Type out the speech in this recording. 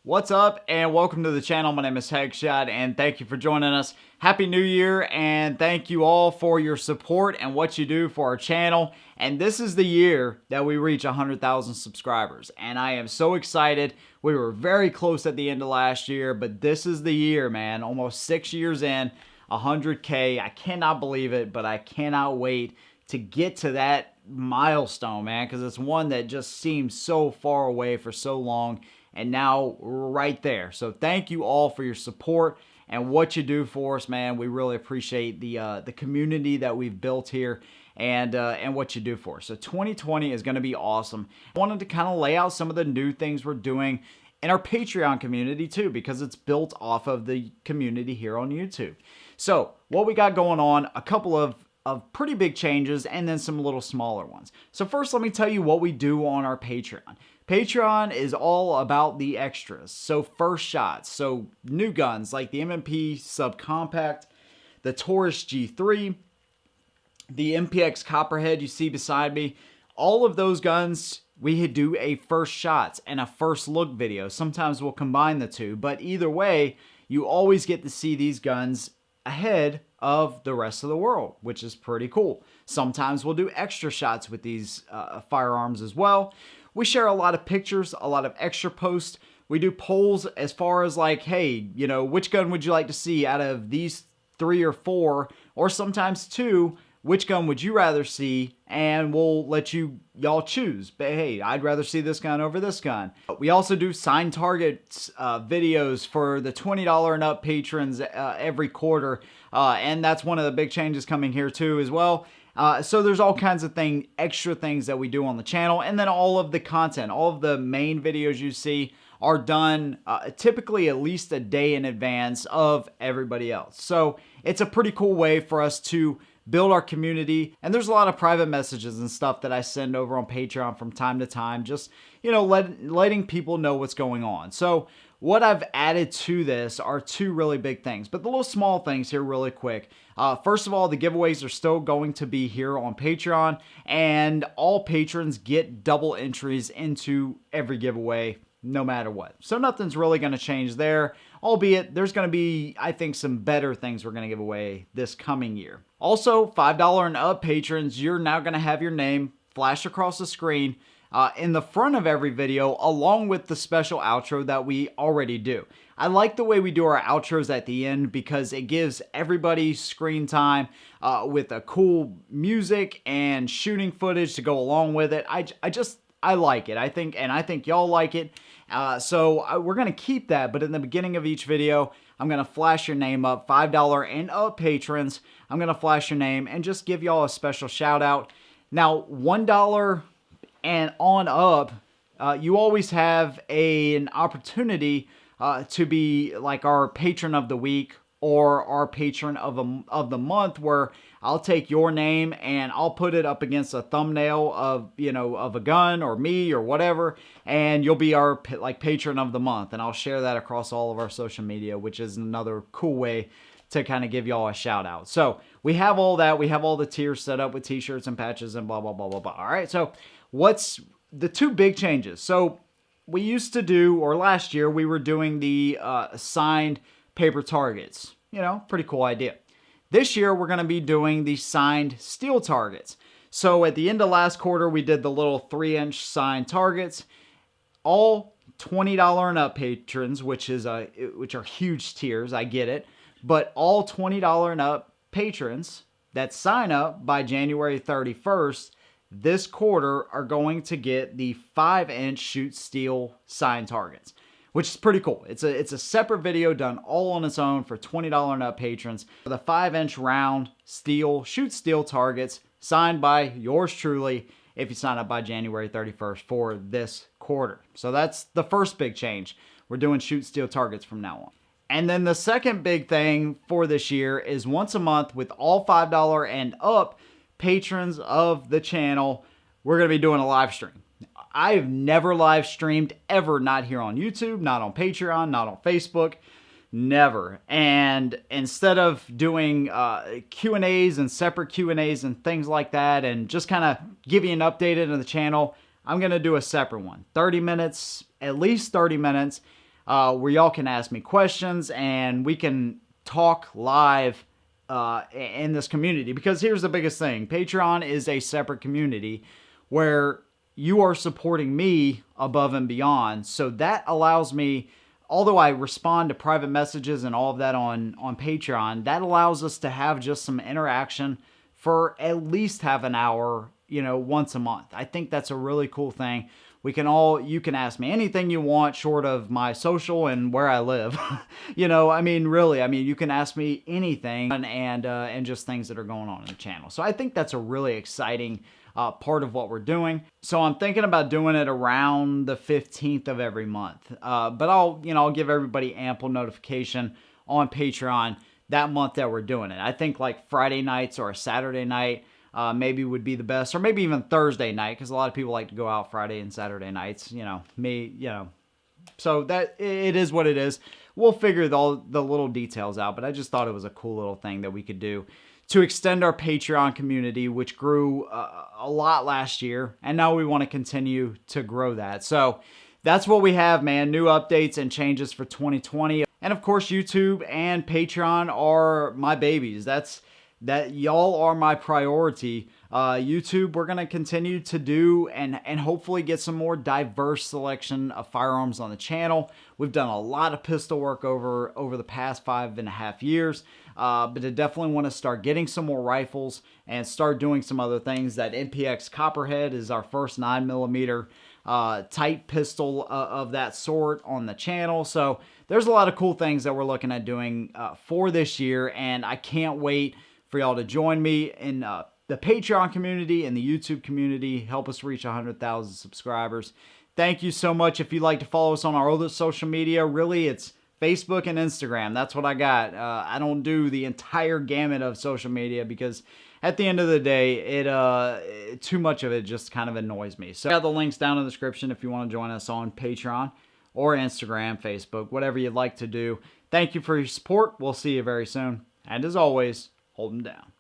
What's up and welcome to the channel. My name is Headshot and thank you for joining us. Happy New Year and thank you all for your support and what you do for our channel. And this is the year that we reach 100,000 subscribers and I am so excited. We were very close at the end of last year, but this is the year, man. Almost 6 years in, 100K. I cannot believe it, but I cannot wait to get to that milestone, man, because it's one that just seems so far away for so long. And now we're right there. So thank you all for your support and what you do for us, man. We really appreciate the community that we've built here and what you do for us. So 2020 is going to be awesome. I wanted to kind of lay out some of the new things we're doing in our Patreon community too, because it's built off of the community here on YouTube. So what we got going on, a couple of pretty big changes and then some little smaller ones. So first, let me tell you what we do on our Patreon. Patreon is all about the extras. So first shots, so new guns like the M&P Subcompact, the Taurus G3, the MPX Copperhead you see beside me, all of those guns, we do a first shots and a first look video. Sometimes we'll combine the two, but either way, you always get to see these guns ahead of the rest of the world, which is pretty cool. Sometimes we'll do extra shots with these firearms as well. We share a lot of pictures, a lot of extra posts. We do polls as far as like, hey, you know, which gun would you like to see out of these 3 or 4, or sometimes 2? Which gun would you rather see? And we'll let y'all choose. But hey, I'd rather see this gun over this gun. We also do signed targets videos for the $20 and up patrons every quarter. And that's one of the big changes coming here too as well. So there's all kinds of extra things that we do on the channel. And then all of the content, all of the main videos you see are done typically at least a day in advance of everybody else. So it's a pretty cool way for us to build our community. And there's a lot of private messages and stuff that I send over on Patreon from time to time, just, you know, letting people know what's going on. So what I've added to this are 2 really big things, but the little small things here really quick. First of all, the giveaways are still going to be here on Patreon, and all patrons get double entries into every giveaway no matter what. So nothing's really going to change there, albeit there's going to be, I think, some better things we're going to give away this coming year. Also, $5 and up patrons, you're now going to have your name flash across the screen in the front of every video, along with the special outro that we already do. I like the way we do our outros at the end because it gives everybody screen time with a cool music and shooting footage to go along with it. I like it. I think y'all like it. So we're going to keep that, but in the beginning of each video, I'm going to flash your name up. $5 and up patrons, I'm going to flash your name and just give y'all a special shout out. Now, $1 and on up, you always have an opportunity to be like our patron of the week or our patron of the month, where I'll take your name and I'll put it up against a thumbnail of, you know, of a gun or me or whatever, and you'll be our like patron of the month, and I'll share that across all of our social media, which is another cool way to kind of give y'all a shout out. So we have all that. We have all the tiers set up with t-shirts and patches and blah, blah, blah, blah, blah. All right. So what's the 2 big changes? So we used to do, or last year, we were doing the signed paper targets. You know, pretty cool idea. This year, we're going to be doing the signed steel targets. So at the end of last quarter, we did the little 3-inch signed targets. All $20 and up patrons, which are huge tiers, I get it. But all $20 and up patrons that sign up by January 31st this quarter are going to get the 5-inch shoot steel signed targets, which is pretty cool. It's a separate video done all on its own for $20 and up patrons. The 5-inch round steel shoot steel targets signed by yours truly if you sign up by January 31st for this quarter. So that's the first big change. We're doing shoot steel targets from now on. And then the second big thing for this year is once a month with all $5 and up patrons of the channel, we're going to be doing a live stream. I've never live streamed ever, not here on YouTube, not on Patreon, not on Facebook, never. And instead of doing Q&As and separate Q&As and things like that, and just kind of give you an update into the channel, I'm going to do a separate one. 30 minutes, at least 30 minutes. where y'all can ask me questions and we can talk live in this community. Because here's the biggest thing. Patreon is a separate community where you are supporting me above and beyond. So that allows me, although I respond to private messages and all of that on Patreon, that allows us to have just some interaction for at least half an hour, once a month. I think that's a really cool thing. You can ask me anything you want short of my social and where I live. Really, you can ask me anything and just things that are going on in the channel. So I think that's a really exciting part of what we're doing. So I'm thinking about doing it around the 15th of every month. But I'll give everybody ample notification on Patreon that month that we're doing it. I think like Friday nights or a Saturday night maybe would be the best, or maybe even Thursday night, because a lot of people like to go out Friday and Saturday nights. So that it is what it is. We'll figure all the little details out, but I just thought it was a cool little thing that we could do to extend our Patreon community, which grew a lot last year, and now we want to continue to grow that. So that's what we have, man. New updates and changes for 2020. And of course, YouTube and Patreon are my babies. That y'all are my priority. YouTube, we're going to continue to do and hopefully get some more diverse selection of firearms on the channel. We've done a lot of pistol work over the past 5.5 years, but I definitely want to start getting some more rifles and start doing some other things. That NPX Copperhead is our first 9mm tight pistol of that sort on the channel. So there's a lot of cool things that we're looking at doing for this year, and I can't wait for y'all to join me in the Patreon community and the YouTube community. Help us reach 100,000 subscribers. Thank you so much. If you'd like to follow us on our other social media, really it's Facebook and Instagram. That's what I got. I don't do the entire gamut of social media because at the end of the day, too much of it just kind of annoys me. So I got the links down in the description if you want to join us on Patreon or Instagram, Facebook, whatever you'd like to do. Thank you for your support. We'll see you very soon. And as always, hold them down.